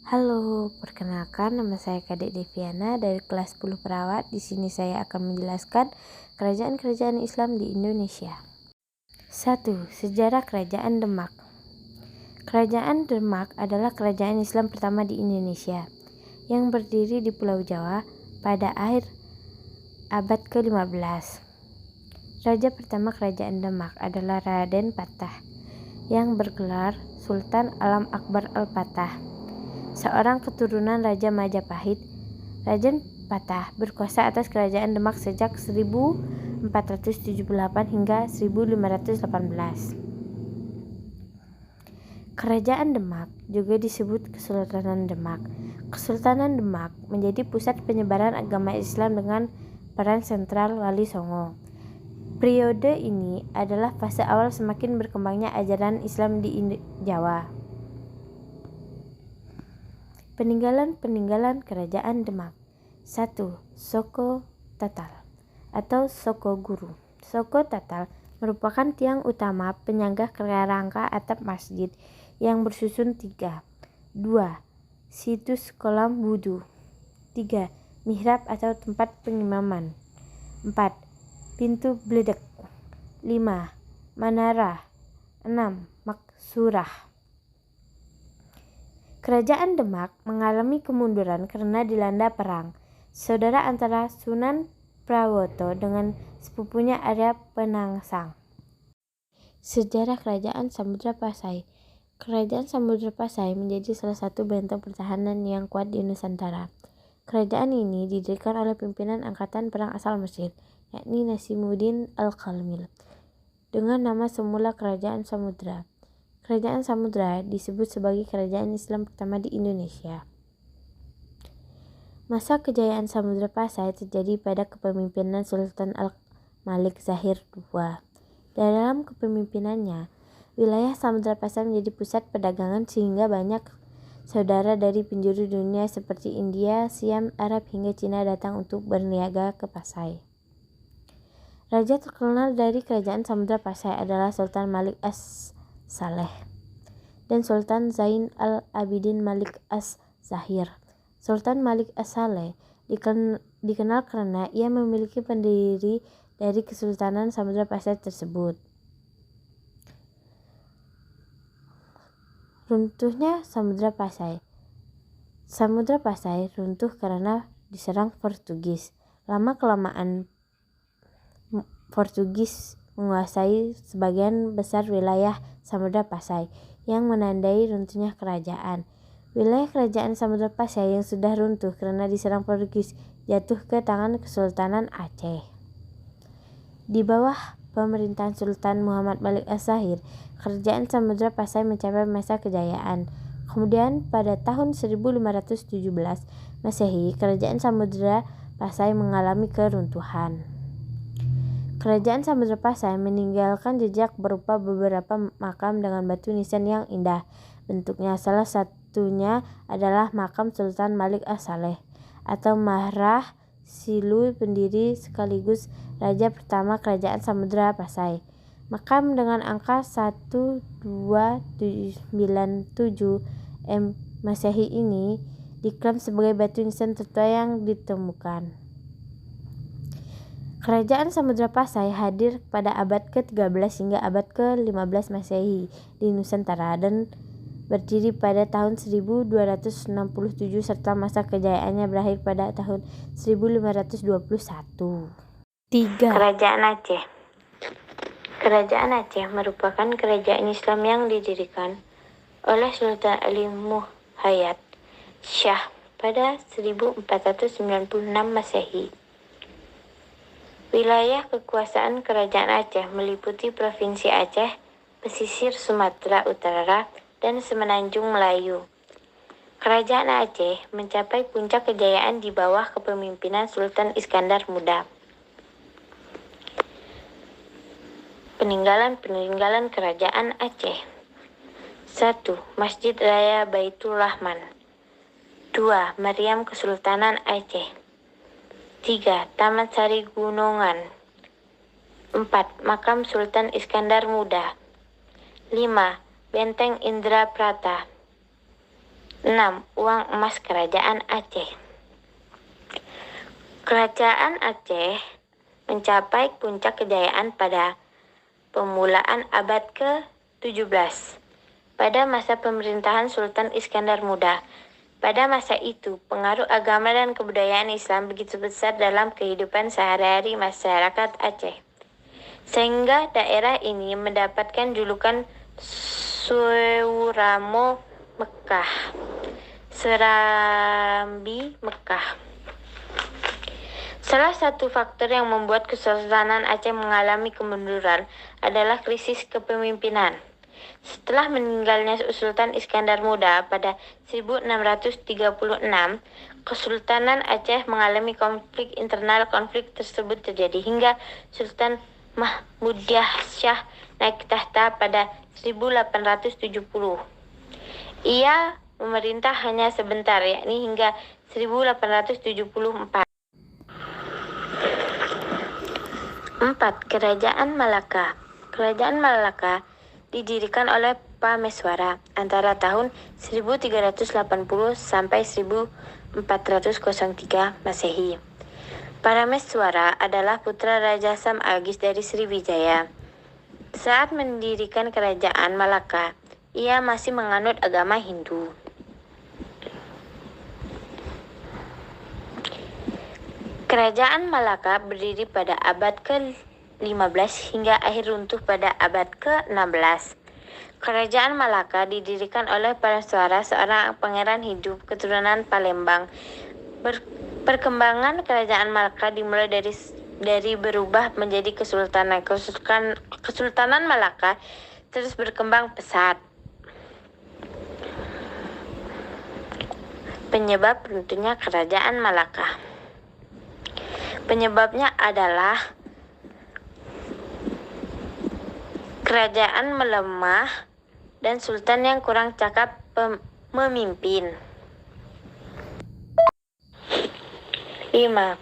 Halo, perkenalkan nama saya Kadek Deviana dari kelas 10 Perawat. Di sini saya akan menjelaskan kerajaan-kerajaan Islam di Indonesia. 1. Sejarah Kerajaan Demak. Kerajaan Demak adalah kerajaan Islam pertama di Indonesia yang berdiri di Pulau Jawa pada akhir abad ke-15. Raja pertama Kerajaan Demak adalah Raden Patah yang bergelar Sultan Alam Akbar Al-Fatah, seorang keturunan Raja Majapahit. Raden Patah berkuasa atas Kerajaan Demak sejak 1478 hingga 1518. Kerajaan Demak juga disebut Kesultanan Demak. Kesultanan Demak menjadi pusat penyebaran agama Islam dengan peran sentral Wali Songo. Periode ini adalah fase awal semakin berkembangnya ajaran Islam di Jawa. Peninggalan Kerajaan Demak. 1. Soko Tatal atau Soko Guru. Soko Tatal merupakan tiang utama penyangga kerangka atap masjid yang bersusun 3. 2. Situs kolam wudhu. 3. Mihrab atau tempat pengimaman. 4. Pintu beledek. 5. Manara. 6. Maksurah. Kerajaan Demak mengalami kemunduran karena dilanda perang saudara antara Sunan Prawoto dengan sepupunya Arya Penangsang. Sejarah Kerajaan Samudra Pasai. Kerajaan Samudra Pasai menjadi salah satu benteng pertahanan yang kuat di Nusantara. Kerajaan ini didirikan oleh pimpinan angkatan perang asal Mesir, yakni Nasimuddin Al-Kamil, dengan nama semula Kerajaan Samudra. Kerajaan Samudra disebut sebagai kerajaan Islam pertama di Indonesia. Masa kejayaan Samudra Pasai terjadi pada kepemimpinan Sultan Al-Malik Zahir II. Dalam kepemimpinannya, wilayah Samudra Pasai menjadi pusat perdagangan sehingga banyak saudara dari penjuru dunia seperti India, Siam, Arab hingga Cina datang untuk berniaga ke Pasai. Raja terkenal dari kerajaan Samudra Pasai adalah Sultan Malik As-Saleh dan Sultan Zain Al-Abidin Malik As-Zahir. Sultan Malik As-Saleh dikenal karena ia memiliki pendiri dari Kesultanan Samudra Pasai tersebut. Runtuhnya Samudra Pasai. Samudra Pasai runtuh karena diserang Portugis. Lama-kelamaan Portugis menguasai sebagian besar wilayah Samudra Pasai yang menandai runtuhnya kerajaan. Wilayah kerajaan Samudra Pasai yang sudah runtuh karena diserang Portugis jatuh ke tangan Kesultanan Aceh. Di bawah pemerintahan Sultan Muhammad Malik As-Zahir, kerajaan Samudra Pasai mencapai masa kejayaan. Kemudian pada tahun 1517 Masehi, kerajaan Samudra Pasai mengalami keruntuhan. Kerajaan Samudra Pasai meninggalkan jejak berupa beberapa makam dengan batu nisan yang indah bentuknya. Salah satunya adalah makam Sultan Malik As-Saleh atau Mahrah Silu, pendiri sekaligus raja pertama kerajaan Samudra Pasai. Makam dengan angka 1297 Masehi ini diklaim sebagai batu nisan tertua yang ditemukan. Kerajaan Samudra Pasai hadir pada abad ke-13 hingga abad ke-15 Masehi di Nusantara dan berdiri pada tahun 1267 serta masa kejayaannya berakhir pada tahun 1521. 3. Kerajaan Aceh. Kerajaan Aceh merupakan kerajaan Islam yang didirikan oleh Sultan Ali Muhayyad Shah pada 1496 Masehi. Wilayah kekuasaan Kerajaan Aceh meliputi Provinsi Aceh, pesisir Sumatera Utara, dan Semenanjung Melayu. Kerajaan Aceh mencapai puncak kejayaan di bawah kepemimpinan Sultan Iskandar Muda. Peninggalan Kerajaan Aceh. 1. Masjid Raya Baitul Rahman. 2. Meriam Kesultanan Aceh. 3. Taman Sari Gunungan. 4. Makam Sultan Iskandar Muda. 5. Benteng Indraprata. 6. Uang emas Kerajaan Aceh. Kerajaan Aceh mencapai puncak kejayaan pada permulaan abad ke-17 pada masa pemerintahan Sultan Iskandar Muda. Pada masa itu, pengaruh agama dan kebudayaan Islam begitu besar dalam kehidupan sehari-hari masyarakat Aceh, sehingga daerah ini mendapatkan julukan Suramo Mekah, Serambi Mekah. Salah satu faktor yang membuat Kesultanan Aceh mengalami kemunduran adalah krisis kepemimpinan. Setelah meninggalnya Sultan Iskandar Muda pada 1636, Kesultanan Aceh mengalami konflik internal. Konflik tersebut terjadi hingga Sultan Mahmudiyah Shah naik tahta pada 1870. Ia memerintah hanya sebentar, yakni hingga 1874. 4. Kerajaan Malaka. Kerajaan Malaka didirikan oleh Pameswara antara tahun 1380 sampai 1403 Masehi. Parameswara adalah putra Raja Sam Agis dari Sriwijaya. Saat mendirikan kerajaan Malaka, ia masih menganut agama Hindu. Kerajaan Malaka berdiri pada abad ke-15 hingga akhir runtuh pada abad ke-16. Kerajaan Malaka didirikan oleh Parameswara, seorang pangeran Hindu keturunan Palembang. Perkembangan kerajaan Malaka dimulai dari berubah menjadi kesultanan. Kesultanan Malaka terus berkembang pesat. Penyebab runtuhnya kerajaan Malaka. Penyebabnya adalah kerajaan melemah dan sultan yang kurang cakap memimpin. 5.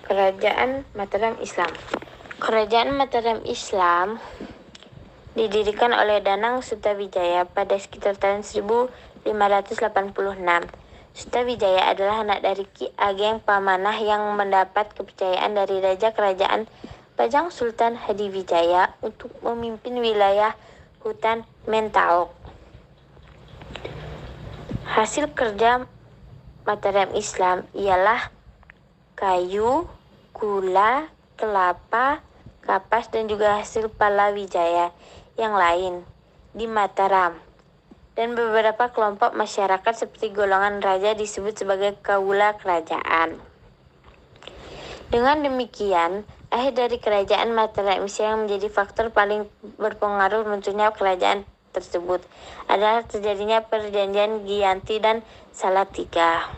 Kerajaan Mataram Islam. Kerajaan Mataram Islam didirikan oleh Danang Sutawijaya pada sekitar tahun 1586. Sutawijaya adalah anak dari Ki Ageng Pamanah yang mendapat kepercayaan dari Raja Kerajaan Bajang Sultan Hadiwijaya untuk memimpin wilayah hutan Mentaok. Hasil kerja Mataram Islam ialah kayu, gula, kelapa, kapas, dan juga hasil Palawijaya yang lain di Mataram. Dan beberapa kelompok masyarakat seperti golongan raja disebut sebagai kaula kerajaan. Dengan demikian, akhir dari kerajaan Mataram Islam yang menjadi faktor paling berpengaruh runtuhnya kerajaan tersebut adalah terjadinya perjanjian Giyanti dan Salatiga.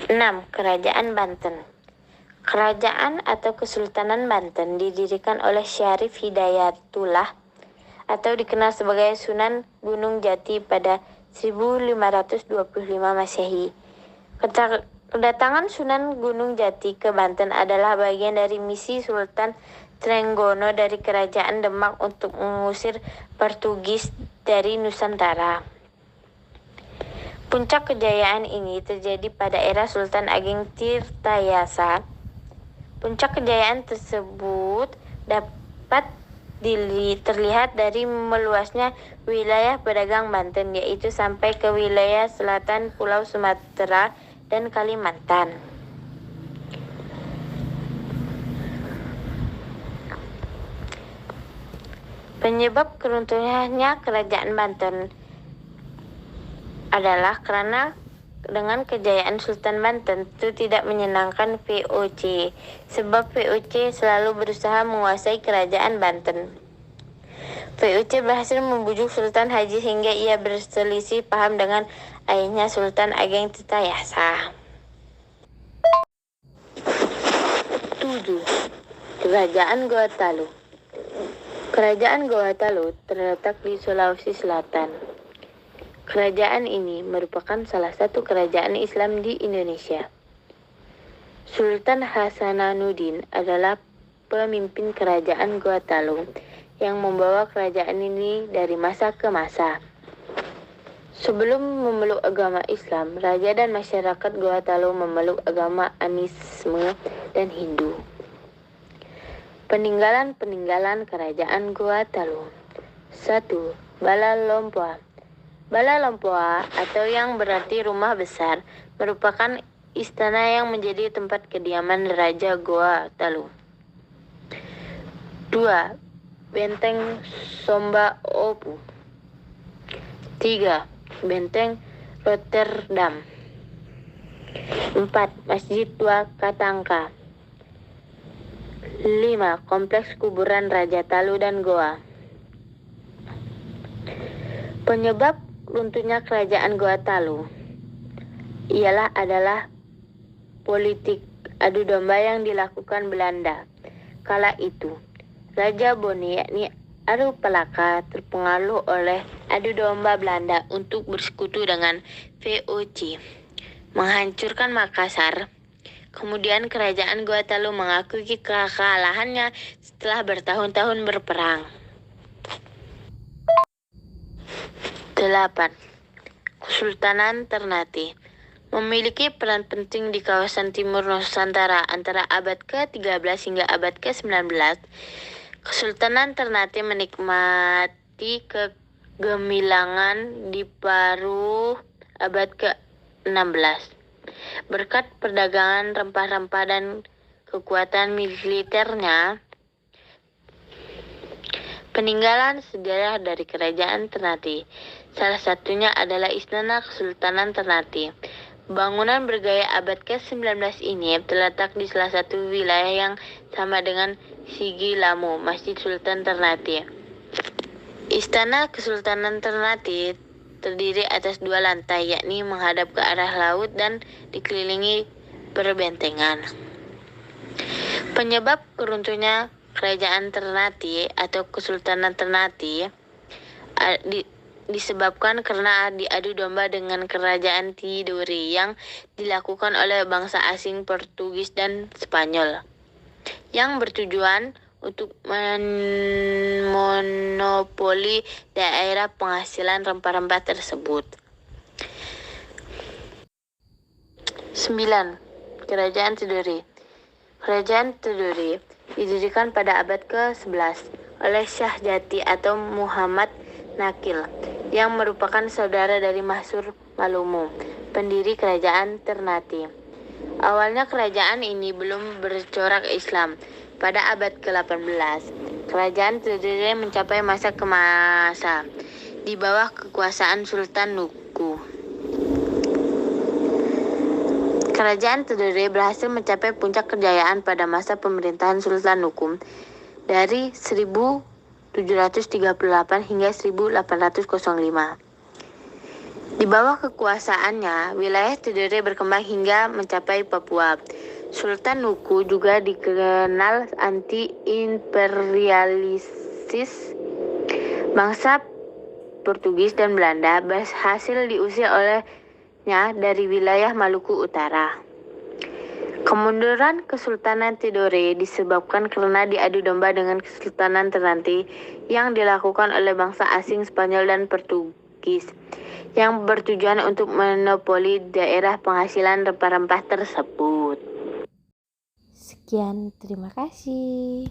6. Kerajaan Banten. Kerajaan atau Kesultanan Banten didirikan oleh Syarif Hidayatullah atau dikenal sebagai Sunan Gunung Jati pada 1525 Masehi. Kedatangan Sunan Gunung Jati ke Banten adalah bagian dari misi Sultan Trenggono dari Kerajaan Demak untuk mengusir Portugis dari Nusantara. Puncak kejayaan ini terjadi pada era Sultan Ageng Tirtayasa. Puncak kejayaan tersebut dapat terlihat dari meluasnya wilayah pedagang Banten, yaitu sampai ke wilayah selatan Pulau Sumatera dan Kalimantan. Penyebab keruntuhannya kerajaan Banten adalah karena dengan kejayaan Sultan Banten itu tidak menyenangkan VOC, sebab VOC selalu berusaha menguasai kerajaan Banten. VOC berhasil membujuk Sultan Haji hingga ia berselisih paham dengan ayahnya Sultan Ageng Tirtayasa. 7. Kerajaan Gorontalo. Kerajaan Gorontalo terletak di Sulawesi Selatan. Kerajaan ini merupakan salah satu kerajaan Islam di Indonesia. Sultan Hasanuddin adalah pemimpin kerajaan Gorontalo yang membawa kerajaan ini dari masa ke masa. Sebelum memeluk agama Islam, raja dan masyarakat Goa Talu memeluk agama animisme dan Hindu. Peninggalan-peninggalan kerajaan Goa Talu. 1. Bala Lompoa. Bala Lompoa atau yang berarti rumah besar merupakan istana yang menjadi tempat kediaman Raja Goa Talu. 2. Benteng Somba Opu. 3. Benteng Rotterdam. 4. Masjid Tua Katangka. 5. Kompleks kuburan Raja Talu dan Goa. Penyebab runtuhnya kerajaan Goa Talu adalah politik adu domba yang dilakukan Belanda. Kala itu, Raja Bone yakni Arupalaka terpengaruh oleh adu domba Belanda untuk bersekutu dengan VOC, menghancurkan Makassar. Kemudian kerajaan Goa Talu mengakui kekalahannya setelah bertahun-tahun berperang. 8. Kesultanan Ternate memiliki peran penting di kawasan timur Nusantara antara abad ke-13 hingga abad ke-19. Kesultanan Ternate menikmati kegemilangan di paruh abad ke-16. Berkat perdagangan rempah-rempah dan kekuatan militernya. Peninggalan sejarah dari kerajaan Ternate. Salah satunya adalah Istana Kesultanan Ternate. Bangunan bergaya abad ke-19 ini terletak di salah satu wilayah yang sama dengan Sigi Lamu, Masjid Sultan Ternate. Istana Kesultanan Ternate terdiri atas 2 lantai, yakni menghadap ke arah laut dan dikelilingi perbentengan. Penyebab keruntuhnya kerajaan Ternate atau Kesultanan Ternate disebabkan karena diadu domba dengan kerajaan Tidore yang dilakukan oleh bangsa asing Portugis dan Spanyol, yang bertujuan untuk memonopoli daerah penghasilan rempah-rempah tersebut. 9. Kerajaan Tidore. Kerajaan Tidore didirikan pada abad ke-11 oleh Syah Jati atau Muhammad Nakil, yang merupakan saudara dari Mahsur Malumu, pendiri kerajaan Ternate. Awalnya kerajaan ini belum bercorak Islam. Pada abad ke-18, kerajaan Tidore mencapai masa kemasan di bawah kekuasaan Sultan Nuku. Kerajaan Tidore berhasil mencapai puncak kejayaan pada masa pemerintahan Sultan Nuku dari 1738 hingga 1805. Di bawah kekuasaannya, wilayah Tidore berkembang hingga mencapai Papua. Sultan Nuku juga dikenal anti-imperialisis. Bangsa Portugis dan Belanda berhasil diusir olehnya dari wilayah Maluku Utara. Kemunduran Kesultanan Tidore disebabkan karena diadu domba dengan Kesultanan Ternate yang dilakukan oleh bangsa asing Spanyol dan Portugis, yang bertujuan untuk monopoli daerah penghasilan rempah-rempah tersebut. Sekian, terima kasih.